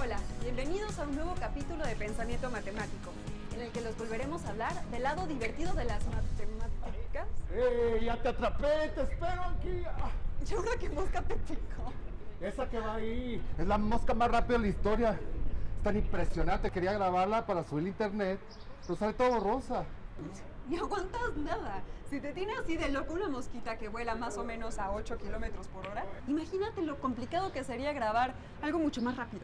Hola, bienvenidos a un nuevo capítulo de Pensamiento Matemático, en el que los volveremos a hablar del lado divertido de las matemáticas. Ya te atrapé! ¡Te espero aquí! ¿Y ahora qué mosca te picó? Esa que va ahí es la mosca más rápida de la historia. Es tan impresionante, quería grabarla para subir a internet, pero sale todo borrosa. Ni aguantas nada. Si te tiene así de loco una mosquita que vuela más o menos a 8 kilómetros por hora, imagínate lo complicado que sería grabar algo mucho más rápido.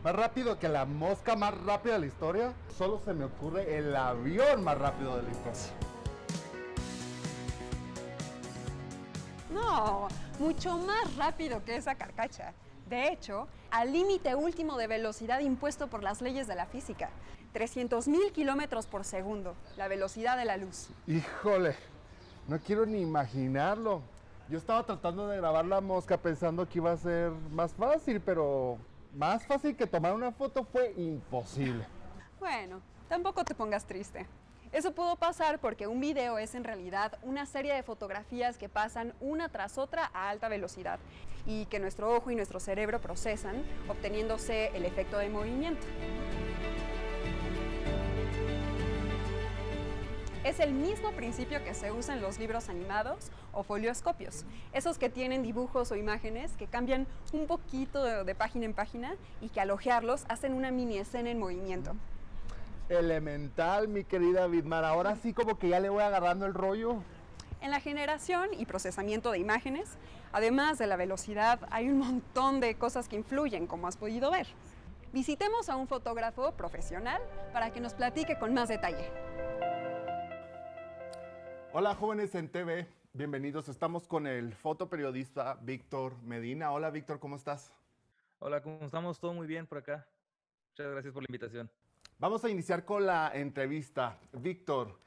Más rápido que la mosca más rápida de la historia, solo se me ocurre el avión más rápido de la historia. No, mucho más rápido que esa carcacha. De hecho, al límite último de velocidad impuesto por las leyes de la física, 300.000 kilómetros por segundo, la velocidad de la luz. Híjole, no quiero ni imaginarlo. Yo estaba tratando de grabar la mosca pensando que iba a ser más fácil, pero más fácil que tomar una foto fue imposible. Bueno, tampoco te pongas triste. Eso pudo pasar porque un video es en realidad una serie de fotografías que pasan una tras otra a alta velocidad y que nuestro ojo y nuestro cerebro procesan, obteniéndose el efecto de movimiento. Es el mismo principio que se usa en los libros animados o folioscopios, esos que tienen dibujos o imágenes que cambian un poquito de página en página y que al ojearlos hacen una mini escena en movimiento. Elemental, mi querida Vidmar. Ahora sí como que ya le voy agarrando el rollo. En la generación y procesamiento de imágenes, además de la velocidad, hay un montón de cosas que influyen, como has podido ver. Visitemos a un fotógrafo profesional para que nos platique con más detalle. Hola jóvenes en TV, bienvenidos. Estamos con el fotoperiodista Víctor Medina. Hola Víctor, ¿cómo estás? Hola, ¿cómo estamos? Todo muy bien por acá. Muchas gracias por la invitación. Vamos a iniciar con la entrevista. Víctor,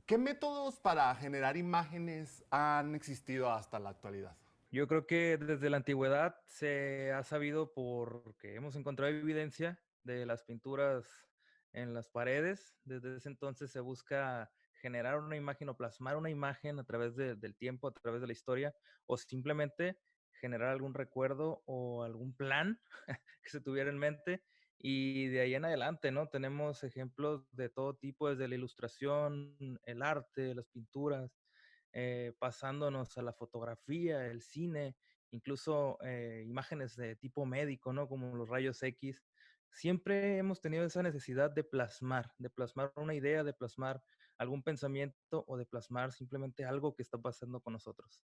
¿qué métodos para generar imágenes han existido hasta la actualidad? Yo creo que desde la antigüedad se ha sabido porque hemos encontrado evidencia de las pinturas en las paredes. Desde ese entonces se busca generar una imagen o plasmar una imagen a través del tiempo, a través de la historia, o simplemente generar algún recuerdo o algún plan que se tuviera en mente. Y de ahí en adelante, ¿no? Tenemos ejemplos de todo tipo, desde la ilustración, el arte, las pinturas, pasándonos a la fotografía, el cine, incluso imágenes de tipo médico, ¿no? Como los rayos X. Siempre hemos tenido esa necesidad de plasmar una idea, de plasmar algún pensamiento o de plasmar simplemente algo que está pasando con nosotros.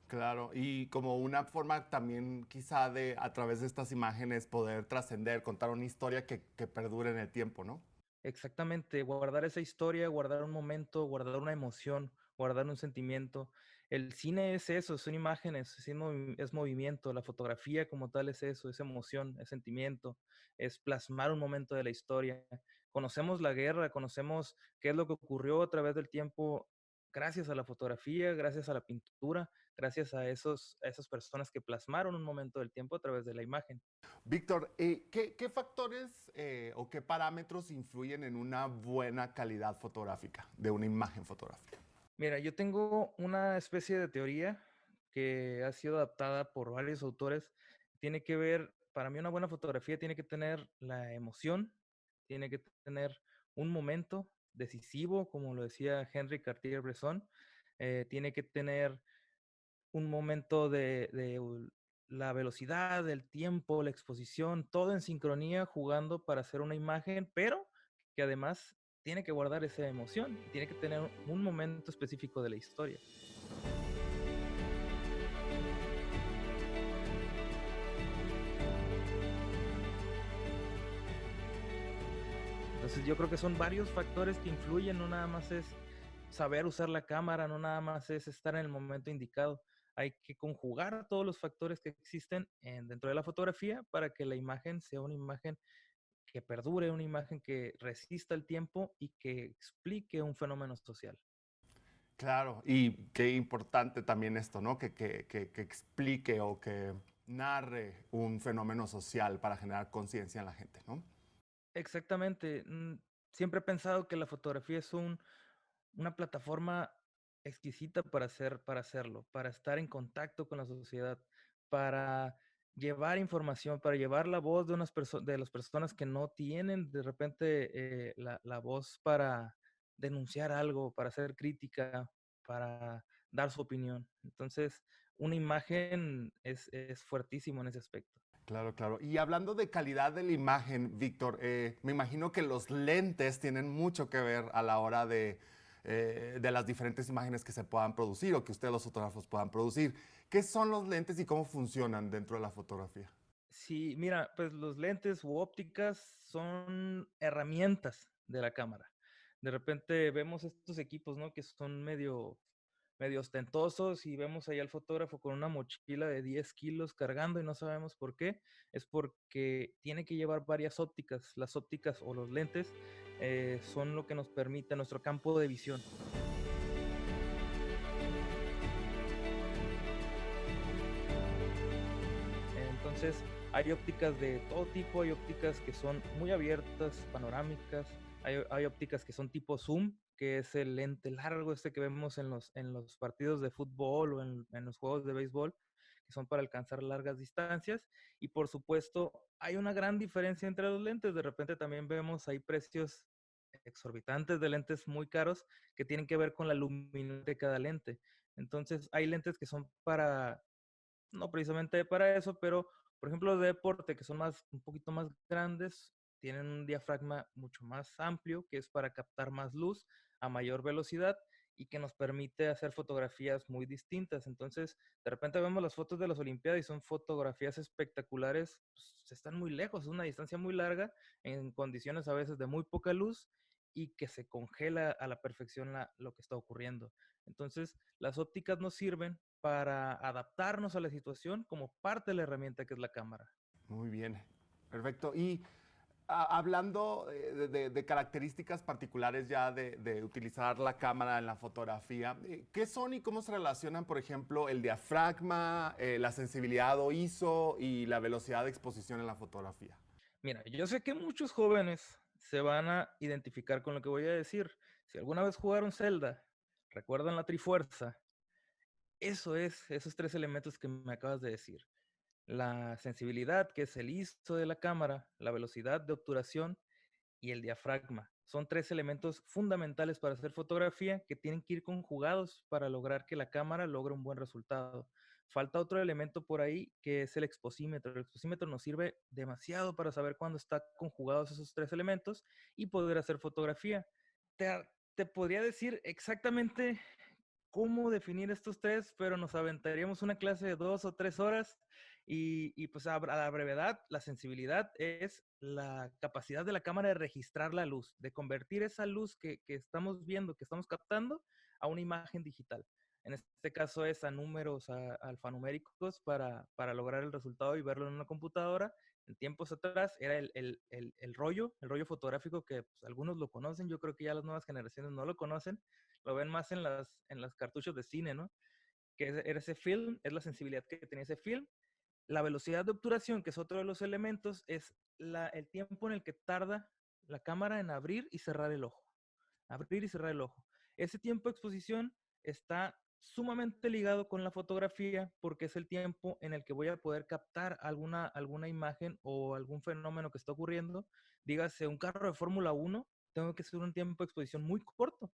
Claro, y como una forma también quizá de a través de estas imágenes poder trascender, contar una historia que perdure en el tiempo, ¿no? Exactamente, guardar esa historia, guardar un momento, guardar una emoción, guardar un sentimiento. El cine es eso, son imágenes, es movimiento, la fotografía como tal es eso, es emoción, es sentimiento, es plasmar un momento de la historia. Conocemos la guerra, conocemos qué es lo que ocurrió a través del tiempo gracias a la fotografía, gracias a la pintura, gracias a esas personas que plasmaron un momento del tiempo a través de la imagen. Víctor, ¿qué factores o qué parámetros influyen en una buena calidad fotográfica, de una imagen fotográfica? Mira, yo tengo una especie de teoría que ha sido adaptada por varios autores. Tiene que ver, para mí una buena fotografía tiene que tener la emoción, tiene que tener un momento decisivo, como lo decía Henry Cartier-Bresson, tiene que tener un momento de la velocidad, el tiempo, la exposición, todo en sincronía, jugando para hacer una imagen, pero que además tiene que guardar esa emoción, tiene que tener un momento específico de la historia. Entonces yo creo que son varios factores que influyen, no nada más es saber usar la cámara, no nada más es estar en el momento indicado. Hay que conjugar todos los factores que existen dentro de la fotografía para que la imagen sea una imagen que perdure, una imagen que resista el tiempo y que explique un fenómeno social. Claro, y qué importante también esto, ¿no? Que explique o que narre un fenómeno social para generar conciencia en la gente, ¿no? Exactamente. Siempre he pensado que la fotografía es una plataforma exquisita para hacerlo, para estar en contacto con la sociedad, para llevar información, para llevar la voz de de las personas que no tienen de repente la voz para denunciar algo, para hacer crítica, para dar su opinión. Entonces, una imagen es fuertísimo en ese aspecto. Claro, claro. Y hablando de calidad de la imagen, Víctor, me imagino que los lentes tienen mucho que ver a la hora de las diferentes imágenes que se puedan producir o que ustedes los fotógrafos puedan producir. ¿Qué son los lentes y cómo funcionan dentro de la fotografía? Sí, mira, pues los lentes u ópticas son herramientas de la cámara. De repente vemos estos equipos, ¿no? Que son medio ostentosos y vemos ahí al fotógrafo con una mochila de 10 kilos cargando y no sabemos por qué. Es porque tiene que llevar varias ópticas. Las ópticas o los lentes son lo que nos permite nuestro campo de visión. Entonces, hay ópticas de todo tipo, hay ópticas que son muy abiertas, panorámicas, hay ópticas que son tipo zoom, que es el lente largo este que vemos en los partidos de fútbol o en los juegos de béisbol, que son para alcanzar largas distancias. Y por supuesto, hay una gran diferencia entre los lentes. De repente también vemos ahí precios exorbitantes de lentes muy caros que tienen que ver con la luminosidad de cada lente. Entonces, hay lentes que son para no precisamente para eso, pero por ejemplo los de deporte que son un poquito más grandes, tienen un diafragma mucho más amplio que es para captar más luz a mayor velocidad y que nos permite hacer fotografías muy distintas. Entonces, de repente vemos las fotos de las Olimpiadas y son fotografías espectaculares, pues, están muy lejos, es una distancia muy larga, en condiciones a veces de muy poca luz y que se congela a la perfección lo que está ocurriendo. Entonces, las ópticas nos sirven para adaptarnos a la situación como parte de la herramienta que es la cámara. Muy bien, perfecto. Y hablando de características particulares ya de utilizar la cámara en la fotografía, ¿qué son y cómo se relacionan, por ejemplo, el diafragma, la sensibilidad o ISO y la velocidad de exposición en la fotografía? Mira, yo sé que muchos jóvenes se van a identificar con lo que voy a decir. Si alguna vez jugaron Zelda, recuerdan la Trifuerza, eso es, esos tres elementos que me acabas de decir. La sensibilidad, que es el ISO de la cámara, la velocidad de obturación y el diafragma. Son tres elementos fundamentales para hacer fotografía que tienen que ir conjugados para lograr que la cámara logre un buen resultado. Falta otro elemento por ahí que es el exposímetro. El exposímetro nos sirve demasiado para saber cuándo están conjugados esos tres elementos y poder hacer fotografía. Te podría decir exactamente cómo definir estos tres, pero nos aventaríamos una clase de 2 o 3 horas y pues a la brevedad, la sensibilidad es la capacidad de la cámara de registrar la luz, de convertir esa luz que estamos viendo, que estamos captando, a una imagen digital. En este caso es a números alfanuméricos para lograr el resultado y verlo en una computadora. En tiempos atrás era el rollo fotográfico que pues, algunos lo conocen, yo creo que ya las nuevas generaciones no lo conocen, lo ven más en las cartuchos de cine, ¿no? Que era ese film, es la sensibilidad que tenía ese film. La velocidad de obturación, que es otro de los elementos, es el tiempo en el que tarda la cámara en abrir y cerrar el ojo. Abrir y cerrar el ojo. Ese tiempo de exposición está sumamente ligado con la fotografía porque es el tiempo en el que voy a poder captar alguna imagen o algún fenómeno que está ocurriendo. Dígase, un carro de Fórmula 1, tengo que hacer un tiempo de exposición muy corto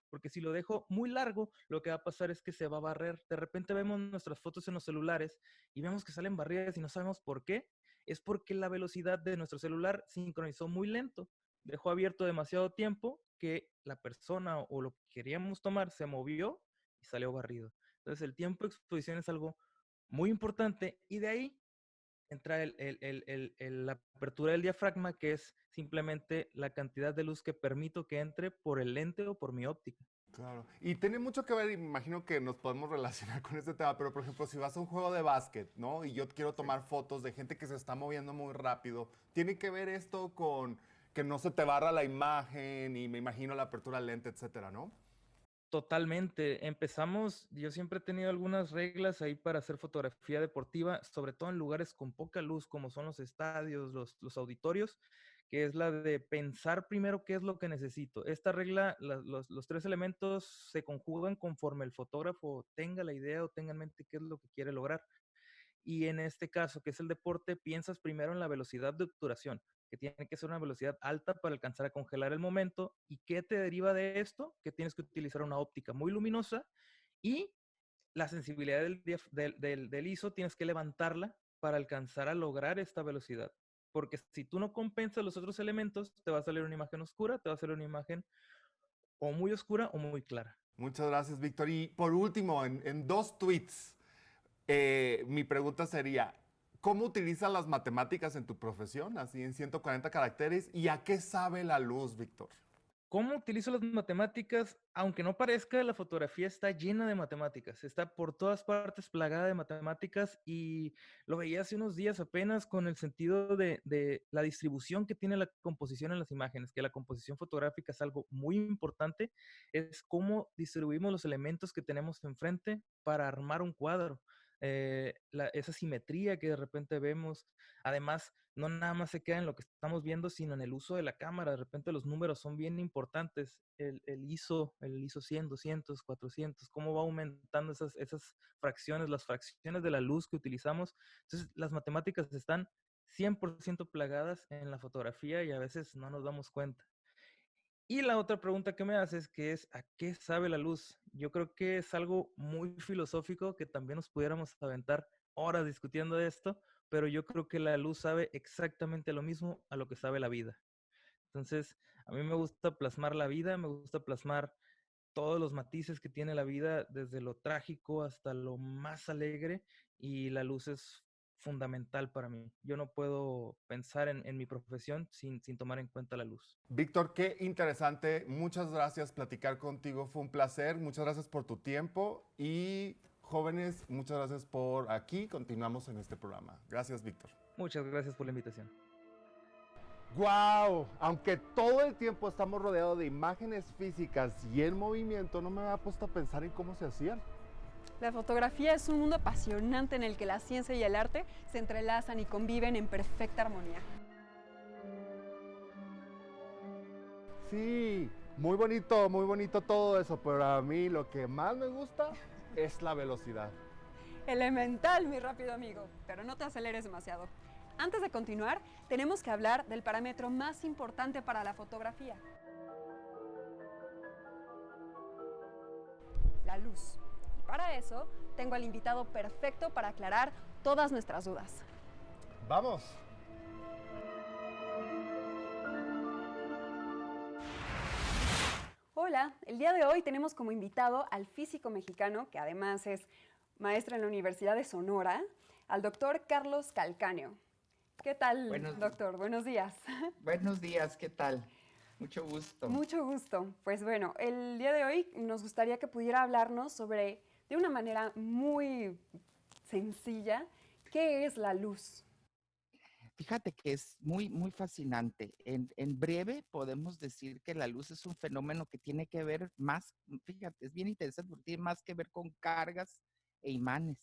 porque si lo dejo muy largo, lo que va a pasar es que se va a barrer. De repente vemos nuestras fotos en los celulares y vemos que salen barridas y no sabemos por qué. Es porque la velocidad de nuestro celular sincronizó muy lento. Dejó abierto demasiado tiempo que la persona o lo que queríamos tomar se movió y salió barrido. Entonces el tiempo de exposición es algo muy importante y de ahí entra la apertura del diafragma, que es simplemente la cantidad de luz que permito que entre por el lente o por mi óptica. Claro. Y tiene mucho que ver, y me imagino que nos podemos relacionar con este tema, pero por ejemplo, si vas a un juego de básquet, ¿no? Y yo quiero Sí. tomar fotos de gente que se está moviendo muy rápido, ¿tiene que ver esto con que no se te barra la imagen y me imagino la apertura del lente, etcétera, ¿no? Totalmente. Yo siempre he tenido algunas reglas ahí para hacer fotografía deportiva, sobre todo en lugares con poca luz, como son los estadios, los auditorios, que es la de pensar primero qué es lo que necesito. Esta regla, los tres elementos se conjugan conforme el fotógrafo tenga la idea o tenga en mente qué es lo que quiere lograr. y en este caso, que es el deporte, piensas primero en la velocidad de obturación, que tiene que ser una velocidad alta para alcanzar a congelar el momento. ¿Y qué te deriva de esto? Que tienes que utilizar una óptica muy luminosa y la sensibilidad del ISO tienes que levantarla para alcanzar a lograr esta velocidad. Porque si tú no compensas los otros elementos, te va a salir una imagen oscura, te va a salir una imagen o muy oscura o muy clara. Muchas gracias, Víctor. Y por último, en 2 tweets, mi pregunta sería, ¿cómo utilizas las matemáticas en tu profesión, así en 140 caracteres? ¿Y a qué sabe la luz, Víctor? ¿Cómo utilizo las matemáticas? Aunque no parezca, la fotografía está llena de matemáticas, está por todas partes plagada de matemáticas y lo veía hace unos días apenas con el sentido de la distribución que tiene la composición en las imágenes, que la composición fotográfica es algo muy importante, es cómo distribuimos los elementos que tenemos enfrente para armar un cuadro. Esa simetría que de repente vemos, además no nada más se queda en lo que estamos viendo, sino en el uso de la cámara. De repente los números son bien importantes. El ISO 100, 200, 400, cómo va aumentando esas fracciones, las fracciones de la luz que utilizamos. Entonces, las matemáticas están 100% plagadas en la fotografía y a veces no nos damos cuenta. Y la otra pregunta que me haces, que es, ¿a qué sabe la luz? Yo creo que es algo muy filosófico que también nos pudiéramos aventar horas discutiendo de esto, pero yo creo que la luz sabe exactamente lo mismo a lo que sabe la vida. Entonces, a mí me gusta plasmar la vida, me gusta plasmar todos los matices que tiene la vida, desde lo trágico hasta lo más alegre, y la luz es fundamental para mí. Yo no puedo pensar en mi profesión sin tomar en cuenta la luz. Víctor, qué interesante. Muchas gracias. Platicar contigo fue un placer. Muchas gracias por tu tiempo. Y jóvenes, muchas gracias por aquí. Continuamos en este programa. Gracias, Víctor. Muchas gracias por la invitación. ¡Guau! Aunque todo el tiempo estamos rodeados de imágenes físicas y en movimiento, no me había puesto a pensar en cómo se hacían. La fotografía es un mundo apasionante en el que la ciencia y el arte se entrelazan y conviven en perfecta armonía. Sí, muy bonito todo eso, pero a mí lo que más me gusta es la velocidad. Elemental, mi rápido amigo, pero no te aceleres demasiado. Antes de continuar, tenemos que hablar del parámetro más importante para la fotografía: la luz. Y para eso, tengo al invitado perfecto para aclarar todas nuestras dudas. ¡Vamos! Hola, el día de hoy tenemos como invitado al físico mexicano, que además es maestro en la Universidad de Sonora, al doctor Carlos Calcáneo. ¿Qué tal, doctor? Buenos días. Buenos días, ¿qué tal? Mucho gusto. Mucho gusto. Pues bueno, el día de hoy nos gustaría que pudiera hablarnos sobre, de una manera muy sencilla, ¿qué es la luz? Fíjate que es muy fascinante. En breve podemos decir que la luz es un fenómeno que tiene que ver más, fíjate, es bien interesante porque tiene más que ver con cargas e imanes.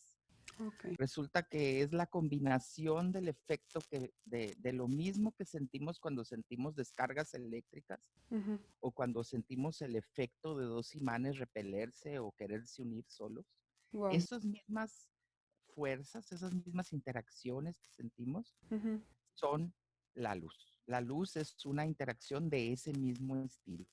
Okay. Resulta que es la combinación del efecto de lo mismo que sentimos cuando sentimos descargas eléctricas o cuando sentimos el efecto de dos imanes repelerse o quererse unir solos. Wow. Esas mismas fuerzas, esas mismas interacciones que sentimos son la luz. La luz es una interacción de ese mismo estilo.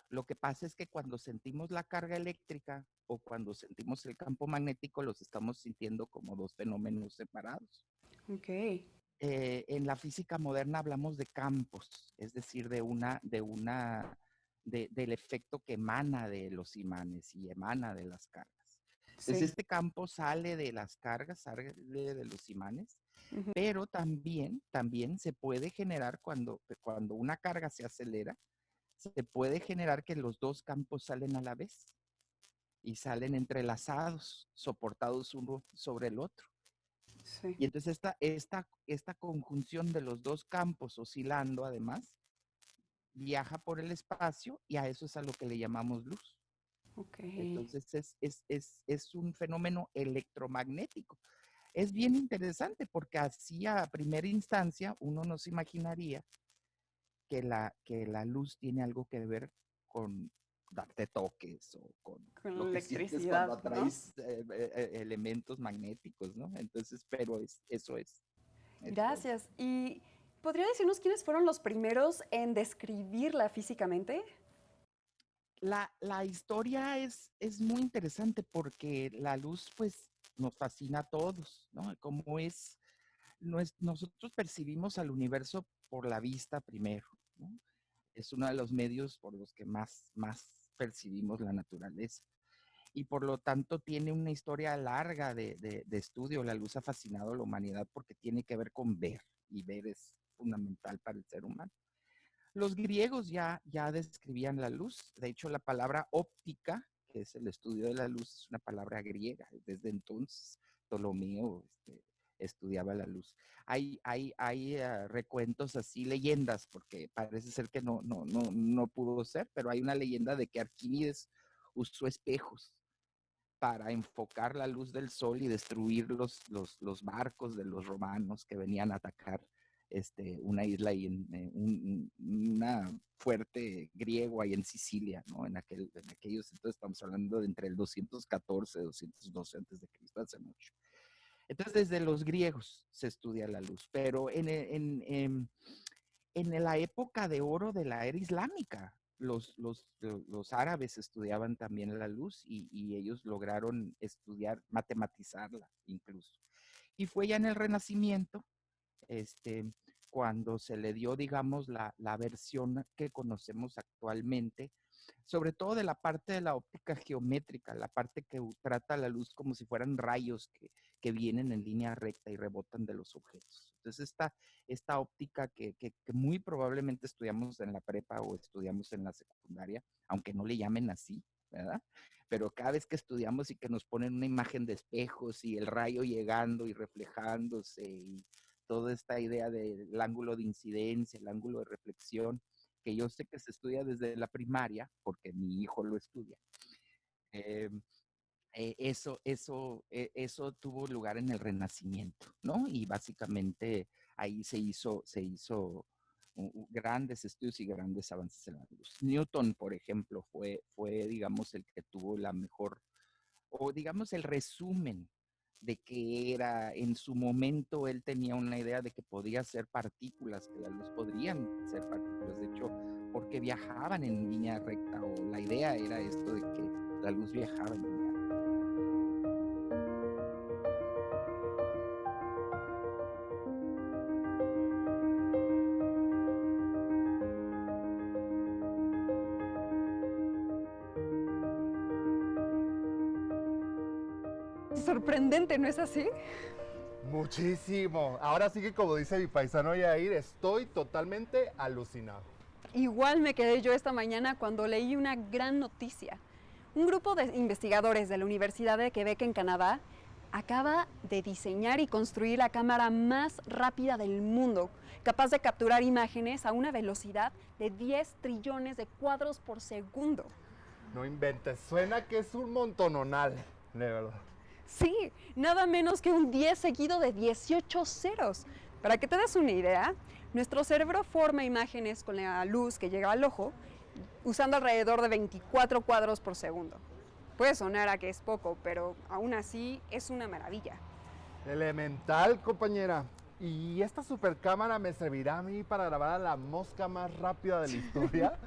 Lo que pasa es que cuando sentimos la carga eléctrica o cuando sentimos el campo magnético, los estamos sintiendo como dos fenómenos separados. Okay. En la física moderna hablamos de campos, es decir, del efecto que emana de los imanes y emana de las cargas. Entonces, este campo sale de las cargas, sale de los imanes, pero también se puede generar cuando una carga se acelera, se puede generar que los dos campos salen a la vez y salen entrelazados, soportados uno sobre el otro. Sí. Y entonces esta conjunción de los dos campos oscilando, además, viaja por el espacio y a eso es a lo que le llamamos luz. Okay. Entonces es un fenómeno electromagnético. Es bien interesante porque así a primera instancia uno no se imaginaría que la luz tiene algo que ver con darte toques o con Con lo la que sientes electricidad, cuando ¿no? atraes elementos magnéticos, ¿no? Entonces, pero eso es. Gracias. ¿Y podría decirnos quiénes fueron los primeros en describirla físicamente? La historia es muy interesante porque la luz, pues, nos fascina a todos, ¿no? Como nosotros percibimos al universo por la vista primero, ¿no? Es uno de los medios por los que más percibimos la naturaleza. Y por lo tanto tiene una historia larga de estudio. La luz ha fascinado a la humanidad porque tiene que ver con ver, y ver es fundamental para el ser humano. Los griegos ya describían la luz. De hecho, la palabra óptica, que es el estudio de la luz, es una palabra griega. Desde entonces, Ptolomeo estudiaba la luz. Hay recuentos así, leyendas, porque parece ser que no pudo ser, pero hay una leyenda de que Arquímedes usó espejos para enfocar la luz del sol y destruir los barcos de los romanos que venían a atacar una isla y una fuerte griego ahí en Sicilia, ¿no? En aquellos entonces estamos hablando de entre el 214 y 212 antes de Cristo, hace mucho. Entonces desde los griegos se estudia la luz, pero en la época de oro de la era islámica, los árabes estudiaban también la luz y ellos lograron estudiar, matematizarla incluso. Y fue ya en el Renacimiento, este, cuando se le dio, digamos, la versión que conocemos actualmente, sobre todo de la parte de la óptica geométrica, la parte que trata la luz como si fueran rayos que vienen en línea recta y rebotan de los objetos. Entonces, esta óptica que muy probablemente estudiamos en la prepa o estudiamos en la secundaria, aunque no le llamen así, ¿verdad? Pero cada vez que estudiamos y que nos ponen una imagen de espejos y el rayo llegando y reflejándose y toda esta idea del ángulo de incidencia, el ángulo de reflexión, que yo sé que se estudia desde la primaria, porque mi hijo lo estudia. Eh, eso tuvo lugar en el Renacimiento, ¿no? Y básicamente ahí se hizo grandes estudios y grandes avances en la luz. Newton, por ejemplo, fue, digamos, el que tuvo la mejor, o digamos, el resumen de que era, en su momento él tenía una idea de que podía ser partículas, que la luz podrían ser partículas, de hecho, porque viajaban en línea recta, o la idea era esto de que la luz viajaba en línea recta. Sorprendente, ¿no es así? Muchísimo. Ahora sí que como dice mi paisano Yair, estoy totalmente alucinado. Igual me quedé yo esta mañana cuando leí una gran noticia. Un grupo de investigadores de la Universidad de Quebec en Canadá acaba de diseñar y construir la cámara más rápida del mundo, capaz de capturar imágenes a una velocidad de 10 trillones de cuadros por segundo. No inventes, suena que es un montononal, de verdad. Sí, nada menos que un 10 seguido de 18 ceros. Para que te des una idea, nuestro cerebro forma imágenes con la luz que llega al ojo usando alrededor de 24 cuadros por segundo. Puede sonar a que es poco, pero aún así es una maravilla. Elemental, compañera. ¿Y esta supercámara me servirá a mí para grabar a la mosca más rápida de la historia?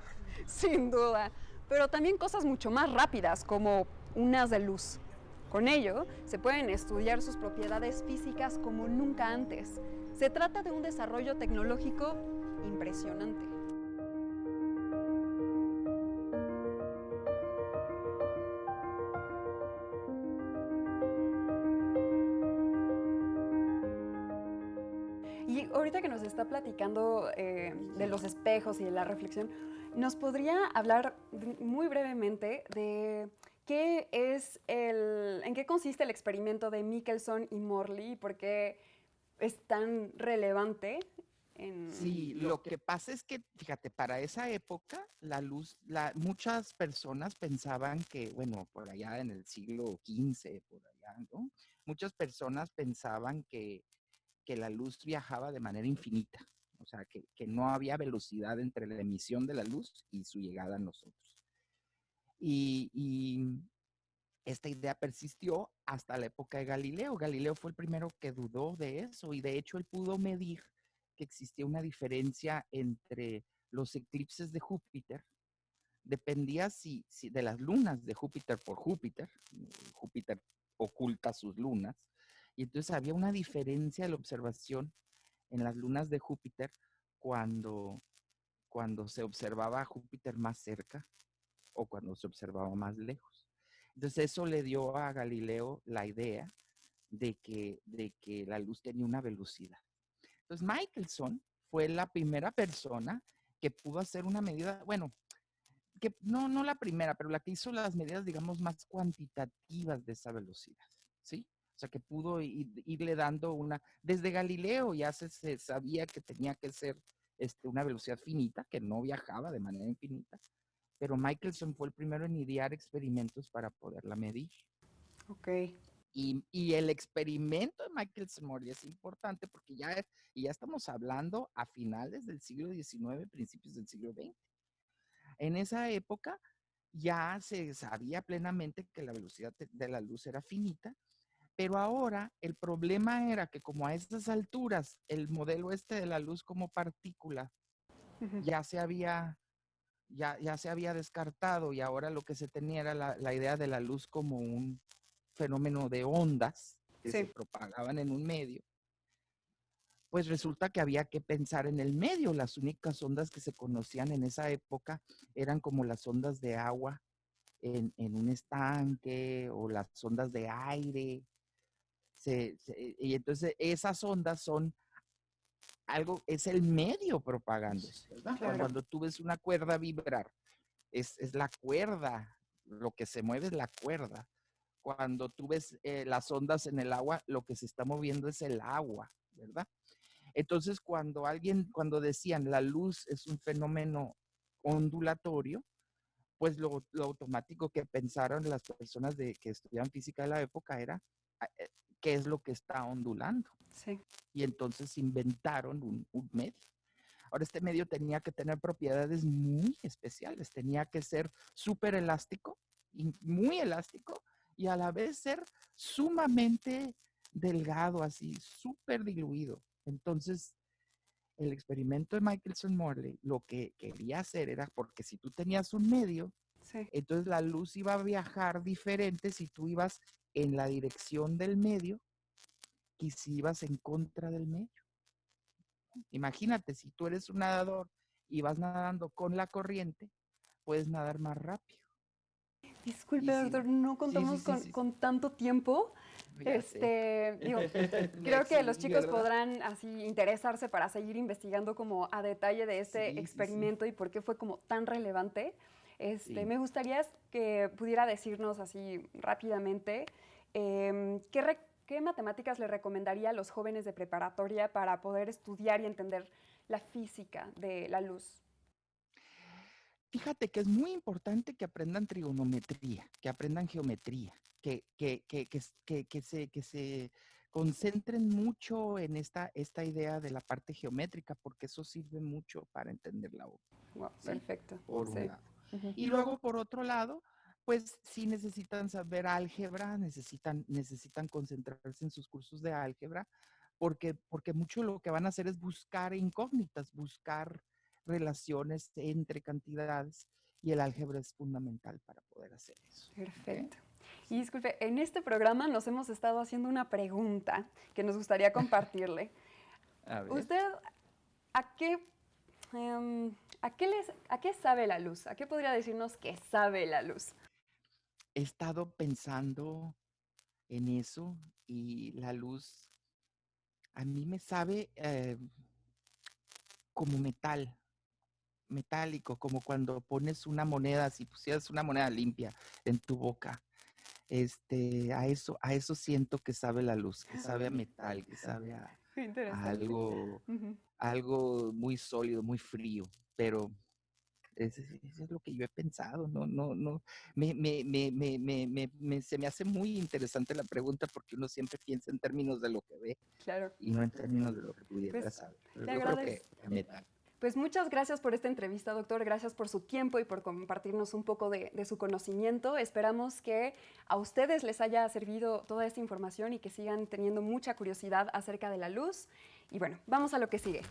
Sin duda, pero también cosas mucho más rápidas como unas de luz. Con ello, se pueden estudiar sus propiedades físicas como nunca antes. Se trata de un desarrollo tecnológico impresionante. Y ahorita que nos está platicando de los espejos y de la reflexión, ¿nos podría hablar muy brevemente de en qué consiste el experimento de Michelson y Morley y por qué es tan relevante? Sí, lo que pasa es que, fíjate, para esa época, la luz, muchas personas pensaban que, bueno, por allá en el siglo XV, por allá, ¿no? Muchas personas pensaban que la luz viajaba de manera infinita, o sea, que no había velocidad entre la emisión de la luz y su llegada a nosotros. y esta idea persistió hasta la época de Galileo. Galileo fue el primero que dudó de eso y de hecho él pudo medir que existía una diferencia entre los eclipses de Júpiter. Dependía si de las lunas de Júpiter por Júpiter. Júpiter oculta sus lunas. Y entonces había una diferencia de la observación en las lunas de Júpiter cuando se observaba a Júpiter más cerca o cuando se observaba más lejos. Entonces eso le dio a Galileo la idea de que la luz tenía una velocidad. Entonces Michelson fue la primera persona que pudo hacer una medida, bueno, que no la primera, pero la que hizo las medidas, digamos, más cuantitativas de esa velocidad, ¿sí? O sea, que pudo irle dando desde Galileo ya se sabía que tenía que ser una velocidad finita, que no viajaba de manera infinita, pero Michelson fue el primero en idear experimentos para poderla medir. Ok. Y el experimento de Michelson-Morley es importante porque ya estamos hablando a finales del siglo XIX, principios del siglo XX. En esa época ya se sabía plenamente que la velocidad de la luz era finita, pero ahora el problema era que como a estas alturas el modelo de la luz como partícula ya se había descartado y ahora lo que se tenía era la idea de la luz como un fenómeno de ondas que se propagaban en un medio, pues resulta que había que pensar en el medio. Las únicas ondas que se conocían en esa época eran como las ondas de agua en un estanque o las ondas de aire. Y entonces esas ondas son es el medio propagándose, ¿verdad? Claro. Cuando tú ves una cuerda vibrar, es la cuerda, lo que se mueve es la cuerda. Cuando tú ves las ondas en el agua, lo que se está moviendo es el agua, ¿verdad? Entonces, cuando decían la luz es un fenómeno ondulatorio, pues lo automático que pensaron las personas que estudiaban física de la época era qué es lo que está ondulando. Sí. Y entonces inventaron un medio. Ahora, este medio tenía que tener propiedades muy especiales, tenía que ser súper elástico, muy elástico, y a la vez ser sumamente delgado, así, súper diluido. Entonces, el experimento de Michelson-Morley lo que quería hacer era, porque si tú tenías un medio, entonces la luz iba a viajar diferente si tú ibas en la dirección del medio y si ibas en contra del medio. Imagínate, si tú eres un nadador y vas nadando con la corriente, puedes nadar más rápido. Disculpe, doctor, no contamos con tanto tiempo. Digo, creo que los chicos podrán así interesarse para seguir investigando como a detalle de este experimento y por qué fue como tan relevante. Me gustaría que pudiera decirnos así rápidamente ¿qué matemáticas le recomendaría a los jóvenes de preparatoria para poder estudiar y entender la física de la luz? Fíjate que es muy importante que aprendan trigonometría, que aprendan geometría, que se concentren mucho en esta idea de la parte geométrica, porque eso sirve mucho para entender la obra. Wow, ¿sí? Perfecto. Por un lado. Y luego, por otro lado, pues sí necesitan saber álgebra, necesitan concentrarse en sus cursos de álgebra, porque mucho lo que van a hacer es buscar incógnitas, buscar relaciones entre cantidades, y el álgebra es fundamental para poder hacer eso. Perfecto. Y disculpe, en este programa nos hemos estado haciendo una pregunta que nos gustaría compartirle. A ver. ¿Usted a qué sabe la luz? ¿A qué podría decirnos que sabe la luz? He estado pensando en eso y la luz a mí me sabe como metálico, como cuando pones una moneda, si pusieras una moneda limpia en tu boca. A eso siento que sabe la luz, que sabe a metal, que sabe a algo muy sólido, muy frío, pero eso es lo que yo he pensado. No, se me hace muy interesante la pregunta porque uno siempre piensa en términos de lo que ve, claro, y no en términos de lo que pudiera saber. Pero yo creo que metal. Pues muchas gracias por esta entrevista, doctor. Gracias por su tiempo y por compartirnos un poco de su conocimiento. Esperamos que a ustedes les haya servido toda esta información y que sigan teniendo mucha curiosidad acerca de la luz. Y bueno, vamos a lo que sigue.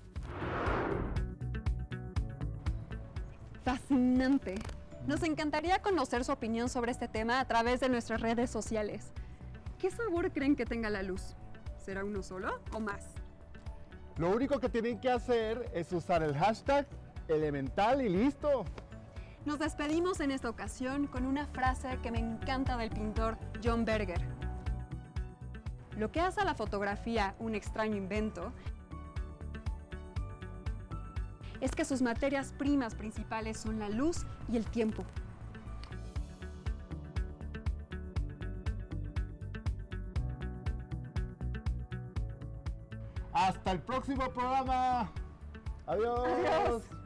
Fascinante. Nos encantaría conocer su opinión sobre este tema a través de nuestras redes sociales. ¿Qué sabor creen que tenga la luz? ¿Será uno solo o más? Lo único que tienen que hacer es usar el hashtag Elemental y listo. Nos despedimos en esta ocasión con una frase que me encanta del pintor John Berger. Lo que hace a la fotografía un extraño invento es que sus materias primas principales son la luz y el tiempo. Hasta el próximo programa. Adiós. Adiós.